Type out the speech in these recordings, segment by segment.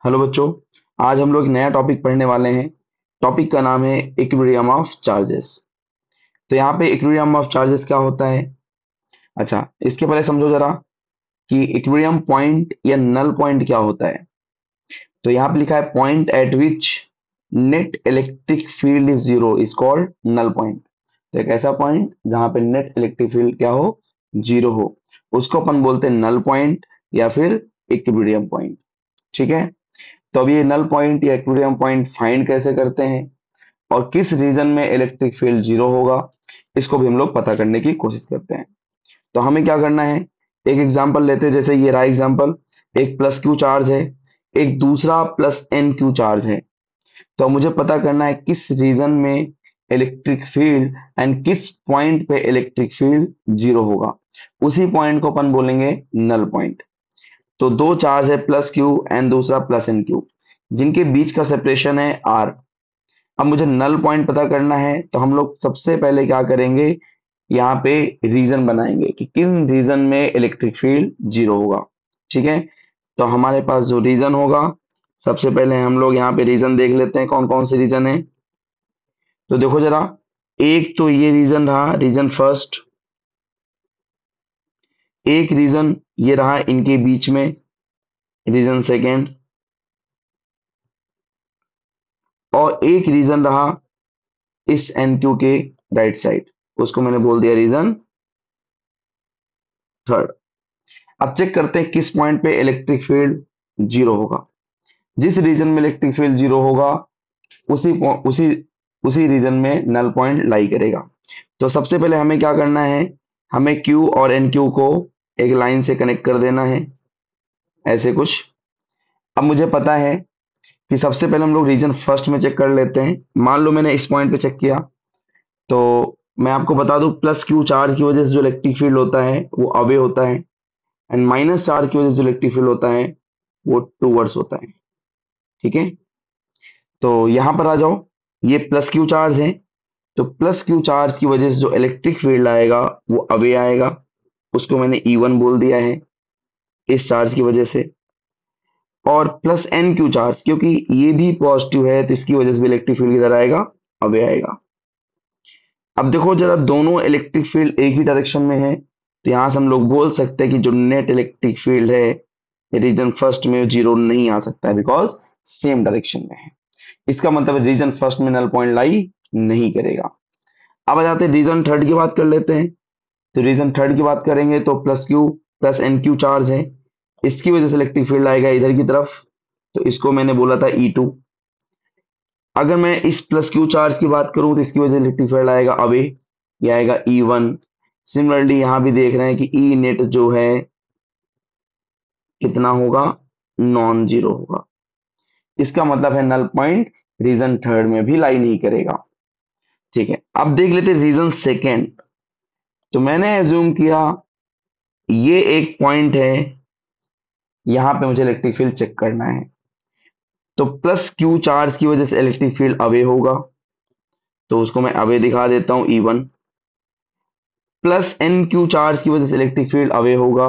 Hello बच्चों। आज हम लोग एक नया टॉपिक पढ़ने वाले हैं। टॉपिक का नाम है इक्विलिब्रियम ऑफ चार्जेस। तो यहाँ पे इक्विलिब्रियम ऑफ चार्जेस क्या होता है। अच्छा, इसके पहले समझो जरा कि इक्विलिब्रियम पॉइंट या नल पॉइंट क्या होता है। तो यहाँ पे लिखा है point at which net electric field is zero is called null point. तो एक ऐसा पॉइंट जहाँ पे नेट इलेक्ट्रिक फील्ड क्या हो, जीरो हो, उसको अपन बोलते हैं नल पॉइंट या फिर इक्विलिब्रियम पॉइंट। ठीक है। तो अब ये नल पॉइंट या इक्विलिब्रियम पॉइंट फाइंड कैसे करते हैं और किस रीजन में इलेक्ट्रिक फील्ड जीरो होगा, इसको भी हम लोग पता करने की कोशिश करते हैं। तो हमें क्या करना है, एक एग्जांपल लेते हैं। जैसे ये रहा एग्जांपल, एक प्लस क्यू चार्ज है, एक दूसरा प्लस एन क्यू चार्ज है। तो मुझे पता करना है किस रीजन में इलेक्ट्रिक फील्ड एंड किस पॉइंट पे इलेक्ट्रिक फील्ड जीरो होगा। उसी पॉइंट को अपन बोलेंगे नल पॉइंट। तो दो चार्ज है, प्लस क्यू एंड दूसरा प्लस एन क्यू, जिनके बीच का सेपरेशन है आर। अब मुझे नल पॉइंट पता करना है, तो हम लोग सबसे पहले क्या करेंगे, यहाँ पे रीजन बनाएंगे कि किन रीजन में इलेक्ट्रिक फील्ड जीरो होगा। ठीक है। तो हमारे पास जो रीजन होगा, सबसे पहले हम लोग यहाँ पे रीजन देख लेते हैं कौन कौन से रीजन है। तो देखो जरा, एक तो ये रीजन रहा, रीजन फर्स्ट। एक रीजन ये रहा इनके बीच में, रीजन सेकेंड। और एक रीजन रहा इस एन क्यू के राइट साइड, उसको मैंने बोल दिया रीजन थर्ड। अब चेक करते हैं किस पॉइंट पे इलेक्ट्रिक फील्ड जीरो होगा। जिस रीजन में इलेक्ट्रिक फील्ड जीरो होगा, उसी उसी उसी रीजन में नल पॉइंट लाई करेगा। तो सबसे पहले हमें क्या करना है, हमें Q और NQ को एक लाइन से कनेक्ट कर देना है, ऐसे कुछ। अब मुझे पता है कि सबसे पहले हम लोग रीजन फर्स्ट में चेक कर लेते हैं। मान लो मैंने इस पॉइंट पे चेक किया, तो मैं आपको बता दूं प्लस क्यू चार्ज की वजह से जो इलेक्ट्रिक फील्ड होता है वो अवे होता है, एंड माइनस चार्ज की वजह से जो इलेक्ट्रिक फील्ड होता है वो टूवर्ड्स होता है। ठीक है। तो यहां पर आ जाओ, ये प्लस क्यू चार्ज है, तो प्लस क्यू चार्ज की वजह से जो इलेक्ट्रिक फील्ड आएगा वो अवे आएगा, उसको मैंने E1 बोल दिया है इस चार्ज की वजह से। और प्लस एन क्यू चार्ज, क्योंकि ये भी पॉजिटिव है तो इसकी वजह से भी इलेक्ट्रिक फील्ड किधर आएगा, अवे आएगा। अब देखो जरा, दोनों इलेक्ट्रिक फील्ड एक ही डायरेक्शन में है, तो यहां से हम लोग बोल सकते हैं कि जो नेट इलेक्ट्रिक फील्ड है रीजन फर्स्ट में जीरो नहीं आ सकता है, बिकॉज सेम डायरेक्शन में है। इसका मतलब रीजन फर्स्ट में नल पॉइंट लाई नहीं करेगा। अब आ जाते हैं रीजन थर्ड की बात कर लेते हैं। तो रीजन थर्ड की बात करेंगे तो plus q plus n q charge है, इसकी वजह से इलेक्ट्रिक फील्ड आएगा इधर की तरफ, तो इसको मैंने बोला था E2। अगर मैं इस प्लस क्यू चार्ज की बात करूं तो इसकी वजह से इलेक्ट्रिक फील्ड आएगा अवे, ये आएगा E1। सिमिलरली यहां भी देख रहे हैं कि ई नेट जो है कितना होगा, नॉन जीरो होगा। इसका मतलब है नल पॉइंट रीजन थर्ड में भी लाई नहीं करेगा। ठीक है। अब देख लेते रीजन सेकेंड। तो मैंने एज्यूम किया ये एक पॉइंट है, यहां पे मुझे इलेक्ट्रिक फील्ड चेक करना है। तो प्लस क्यू चार्ज की वजह से इलेक्ट्रिक फील्ड अवे होगा, तो उसको मैं अवे दिखा देता हूं E1। Plus n q charge की वजह से इलेक्ट्रिक फील्ड अवे होगा,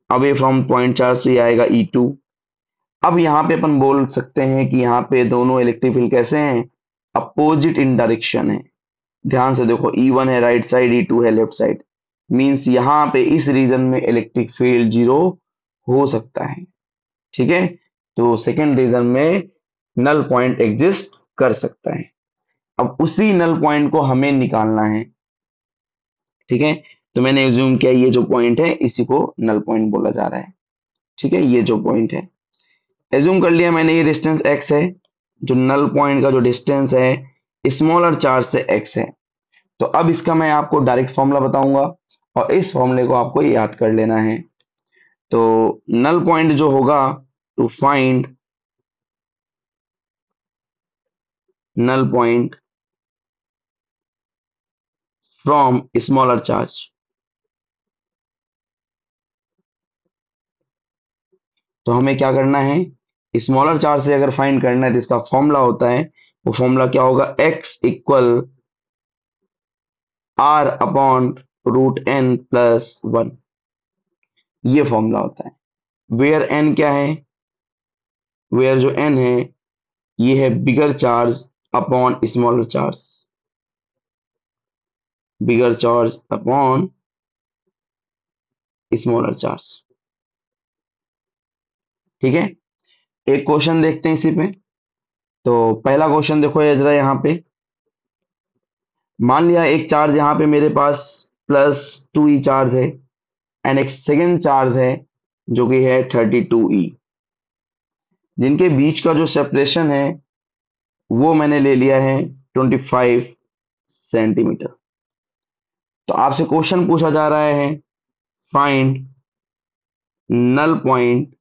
अवे फ्रॉम पॉइंट चार्ज, तो ये आएगा E2। अब यहाँ पे अपन बोल सकते हैं कि यहाँ पे दोनों इलेक्ट्रिक फील्ड कैसे हैं, अपोजिट इन डायरेक्शन है। ध्यान से देखो, E1 है राइट साइड, E2 है लेफ्ट साइड। मींस यहाँ पे इस रीजन में इलेक्ट्रिक फील्ड जीरो हो सकता है। ठीक है। तो सेकेंड रीजन में नल पॉइंट एग्जिस्ट कर सकता है। अब उसी नल पॉइंट को हमें निकालना है। ठीक है। तो मैंने एज्यूम किया ये जो पॉइंट है इसी को नल पॉइंट बोला जा रहा है। ठीक है, ये जो पॉइंट है, एज्यूम कर लिया मैंने ये डिस्टेंस x है। जो नल पॉइंट का जो डिस्टेंस है स्मॉलर चार्ज से x है। तो अब इसका मैं आपको डायरेक्ट फॉर्मूला बताऊंगा और इस फॉर्मूले को आपको याद कर लेना है। तो नल पॉइंट जो होगा, to find null point from smaller charge, तो हमें क्या करना है, स्मॉलर चार्ज से अगर फाइंड करना है तो इसका फॉर्मूला होता है, वो फॉर्मूला क्या होगा, x equal R upon √n+1। ये फॉर्मूला होता है, वेयर n क्या है, वेयर जो n है ये है bigger charge upon smaller charge, बिगर चार्ज अपॉन स्मॉलर चार्ज। ठीक है, एक क्वेश्चन देखते हैं इसी पे। तो पहला क्वेश्चन देखो ये जरा यहाँ पे, मान लिया एक चार्ज यहाँ पे मेरे पास +2e चार्ज है एंड एक सेकेंड चार्ज है जो कि है 32e, जिनके बीच का जो सेपरेशन है वो मैंने ले लिया है 25 सेंटीमीटर। तो आपसे क्वेश्चन पूछा जा रहा है find null point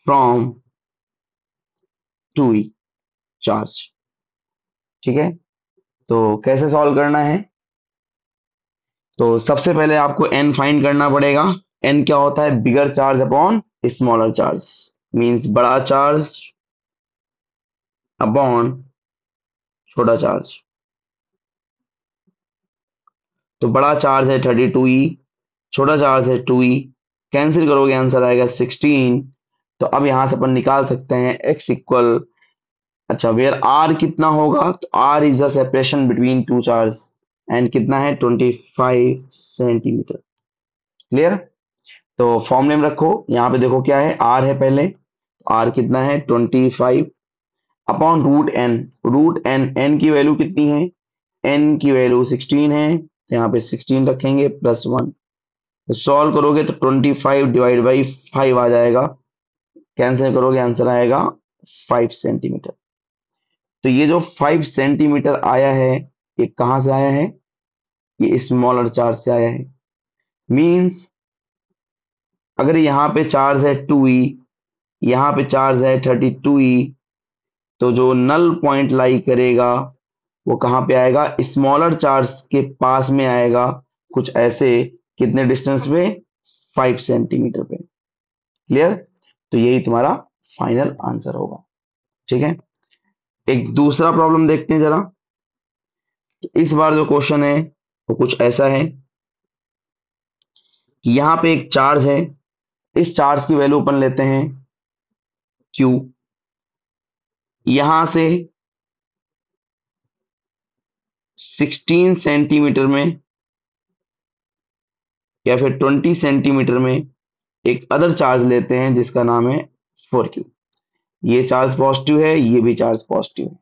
from 2e charge. ठीक है, तो कैसे सॉल्व करना है? तो सबसे पहले आपको n फाइंड करना पड़ेगा। n क्या होता है? Bigger charge upon smaller charge, means बड़ा चार्ज अपॉन छोटा चार्ज। तो बड़ा चार्ज है 32e, छोटा चार्ज है 2e, कैंसिल करोगे आंसर आएगा 16। तो अब यहां से अपन निकाल सकते हैं x इक्वल, अच्छा वेयर r कितना होगा? तो r is the separation between two charge and कितना है 25 सेंटीमीटर। क्लियर? तो फॉर्मूले में रखो, यहाँ पे देखो क्या है, r है पहले, r कितना है 25 अपॉन रूट एन n की वैल्यू कितनी है? n की वैल्यू 16 है, तो यहाँ पे 16 रखेंगे +1। तो सॉल्व करोगे तो 25 डिवाइड बाई 5 आ जाएगा, कैंसिल करोगे आंसर आएगा 5 सेंटीमीटर। तो ये जो 5 सेंटीमीटर आया है ये कहाँ से आया है? ये स्मॉलर चार्ज से आया है। मींस अगर यहाँ पे चार्ज है 2e, यहाँ पे चार्ज है 32e, तो जो नल पॉइंट लाई करेगा वो कहाँ पे आएगा? स्मॉलर चार्ज के पास में आएगा, कुछ ऐसे, कितने डिस्टेंस पे? 5 सेंटीमीटर पे। क्लियर? तो यही तुम्हारा फाइनल आंसर होगा। ठीक है, एक दूसरा प्रॉब्लम देखते हैं जरा। इस बार जो क्वेश्चन है वो कुछ ऐसा है कि यहाँ पे एक चार्ज है, इस चार्ज की वैल्यू अपन लेते हैं Q। यहां से 16 सेंटीमीटर में या फिर 20 सेंटीमीटर में एक अदर चार्ज लेते हैं जिसका नाम है 4Q। ये चार्ज पॉजिटिव है, ये भी चार्ज पॉजिटिव है।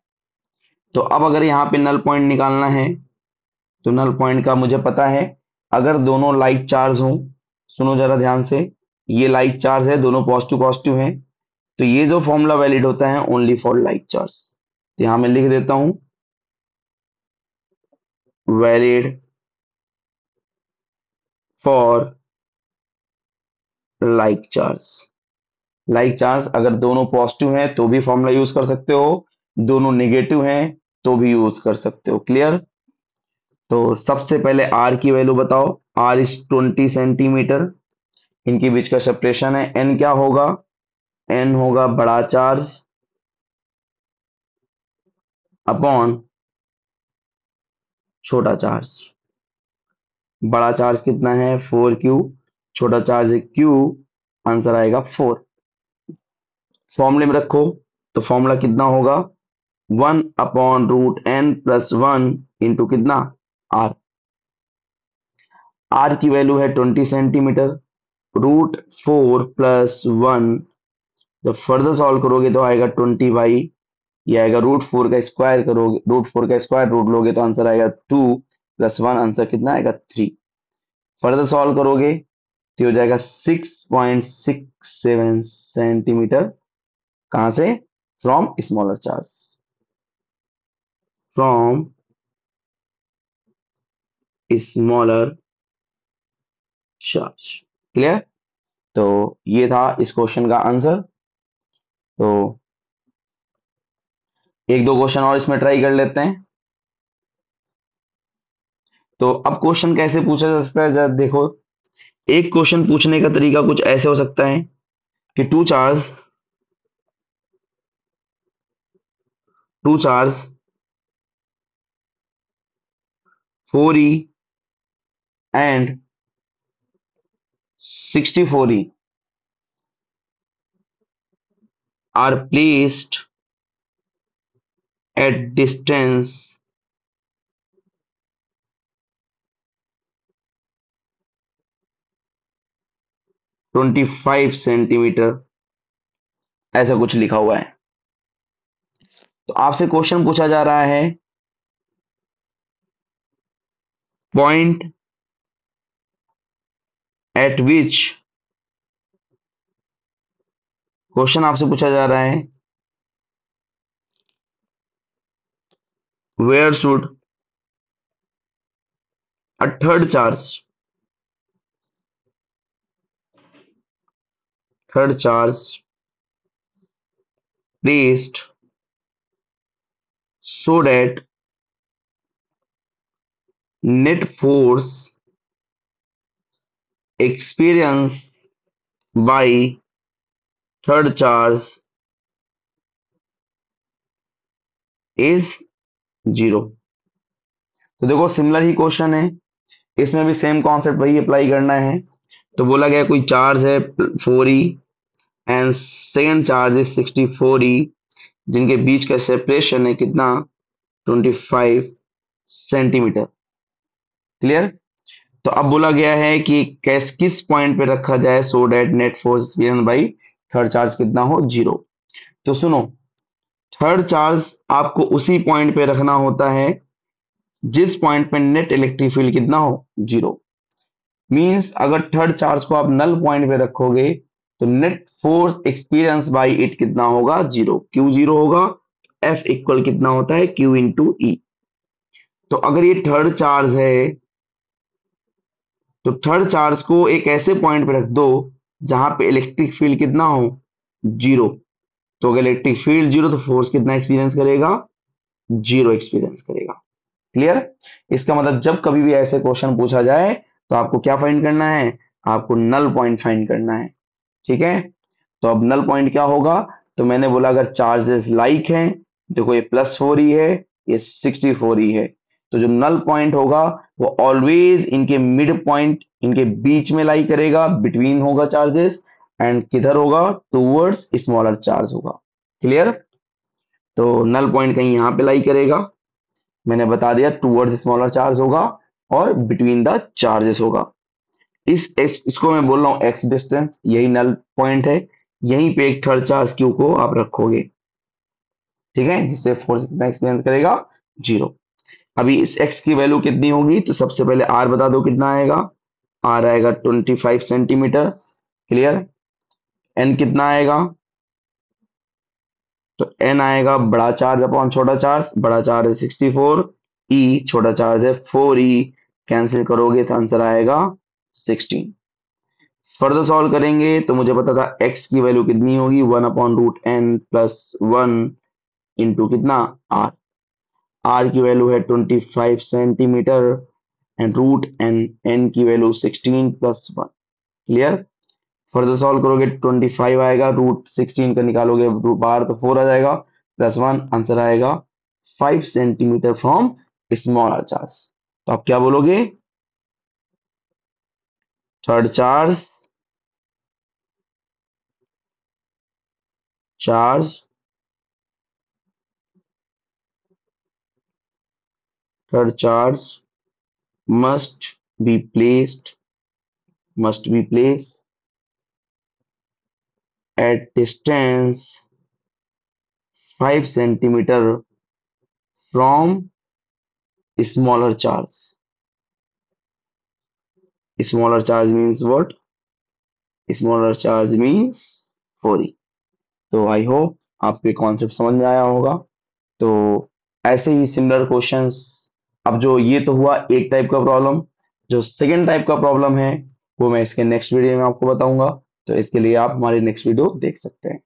तो अब अगर यहाँ पे नल पॉइंट निकालना है तो नल पॉइंट का मुझे पता है, अगर दोनों लाइक चार्ज हो, सुनो जरा ध्यान से, ये लाइक चार्ज है, दोनों पॉजिटिव पॉजिटिव है, तो ये जो फॉर्मूला वैलिड होता है ओनली फॉर लाइक चार्ज। तो यहां मैं लिख देता हूं valid for like charge. Like charge अगर दोनों पॉजिटिव हैं तो भी फॉर्मूला यूज कर सकते हो, दोनों नेगेटिव हैं तो भी यूज कर सकते हो। क्लियर? तो सबसे पहले आर की वैल्यू बताओ। आर इज 20 सेंटीमीटर, इनके बीच का सेपरेशन है। एन क्या होगा? एन होगा बड़ा चार्ज अपॉन छोटा चार्ज। बड़ा चार्ज कितना है? 4Q, छोटा चार्ज है Q, आंसर आएगा 4। फॉर्मूले में रखो, तो फॉर्मूला कितना होगा? 1/√n+1 इंटू कितना? आर। आर की वैल्यू है 20 सेंटीमीटर, √4+1, जब फर्दर सॉल्व करोगे तो आएगा 20/, ये आएगा √4 का स्क्वायर करोगे, √4 का स्क्वायर रूट लोगे तो आंसर आएगा 2+1, आंसर कितना आएगा 3। फर्दर सॉल्व करोगे तो हो जाएगा 6.67 सेंटीमीटर। कहां से? From smaller charge, from smaller charge. Clear? तो ये था इस क्वेश्चन का आंसर। तो एक दो क्वेश्चन और इसमें ट्राई कर लेते हैं। तो अब क्वेश्चन कैसे पूछा जा सकता है, जरा देखो। एक क्वेश्चन पूछने का तरीका कुछ ऐसे हो सकता है कि two charge 4e and 64e are placed at distance 25 centimetre, ऐसा कुछ लिखा हुआ है। तो आपसे क्वेश्चन पूछा जा रहा है पॉइंट एट विच, क्वेश्चन आपसे पूछा जा रहा है where should a third charge placed so that net force experienced by third charge is zero. तो देखो सिमिलर ही क्वेश्चन है, इसमें भी सेम कॉन्सेप्ट वही अप्लाई करना है। तो बोला गया कोई चार्ज है 4e एंड सेकेंड चार्ज है 64e, जिनके बीच का सेपरेशन है कितना, 25 सेंटीमीटर। क्लियर। तो अब बोला गया है कि कैस किस पॉइंट पे रखा जाए so that net force experience by third charge कितना हो, जीरो। तो सुनो, थर्ड चार्ज आपको उसी पॉइंट पे रखना होता है जिस पॉइंट पे नेट इलेक्ट्रिक फील्ड कितना हो, जीरो। मींस अगर थर्ड चार्ज को आप नल पॉइंट पे रखोगे तो net force experience by it कितना होगा, जीरो। क्यों जीरो होगा, एफ इक्वल कितना होता है, क्यू इंटू ई। तो अगर ये थर्ड चार्ज है तो थर्ड चार्ज को एक ऐसे पॉइंट पे रख दो जहां पे इलेक्ट्रिक फील्ड कितना हो, जीरो। तो अगर इलेक्ट्रिक फील्ड जीरो तो फोर्स कितना एक्सपीरियंस करेगा, जीरो एक्सपीरियंस करेगा। क्लियर। इसका मतलब जब कभी भी ऐसे क्वेश्चन पूछा जाए तो आपको क्या फाइंड करना है, आपको नल पॉइंट फाइंड करना है। ठीक है। तो अब नल पॉइंट क्या होगा, तो मैंने बोला अगर चार्जेस लाइक हैं, देखो ये +4e है, ये 64e है, तो जो नल पॉइंट होगा वो ऑलवेज इनके मिड पॉइंट, इनके बीच में लाई करेगा, बिटवीन होगा चार्जेस, एंड किधर होगा, टूवर्ड्स स्मॉलर चार्ज होगा। क्लियर। तो नल पॉइंट कहीं यहां पे लाई करेगा, मैंने बता दिया टूवर्ड्स स्मॉलर चार्ज होगा और बिटवीन द चार्जेस होगा। इसको मैं बोल रहा हूँ एक्स डिस्टेंस, यही नल पॉइंट है, यहीं पे एक थर्ड चार्ज क्यू को आप रखोगे। ठीक है, जिससे फोर्स कितना एक्सपीरियंस करेगा, जीरो। अभी इस एक्स की वैल्यू कितनी होगी, तो सबसे पहले आर बता दो कितना आएगा, आर आएगा 25 सेंटीमीटर। क्लियर। एन कितना आएगा, तो एन आएगा बड़ा चार्ज अपॉन छोटा चार्ज, बड़ा चार्ज है 64, ई छोटा चार्ज है 4e, कैंसिल करोगे तो आंसर आएगा 16। फर्दर सॉल्व करेंगे तो मुझे पता था x की वैल्यू कितनी होगी, 1/√n+1 इंटू कितना, r। r की वैल्यू है 25 centimetre and root n, n की वैल्यू 16+1। क्लियर। फर्दर सॉल्व करोगे 25 आएगा, √16 का निकालोगे बाहर तो 4 आ जाएगा, +1, आंसर आएगा 5 सेंटीमीटर फ्रॉम स्मॉलर चार्ज। तो आप क्या बोलोगे, third charge charge third charge must be placed at distance 5 centimeter from smaller charge. Smaller charge means what? Smaller charge means 4e। तो आई होप आपको ये कॉन्सेप्ट समझ में आया होगा। तो ऐसे ही सिमिलर क्वेश्चंस, अब जो ये तो हुआ एक टाइप का प्रॉब्लम, जो सेकेंड टाइप का प्रॉब्लम है वो मैं इसके नेक्स्ट वीडियो में आपको बताऊंगा। तो इसके लिए आप हमारी नेक्स्ट वीडियो देख सकते हैं।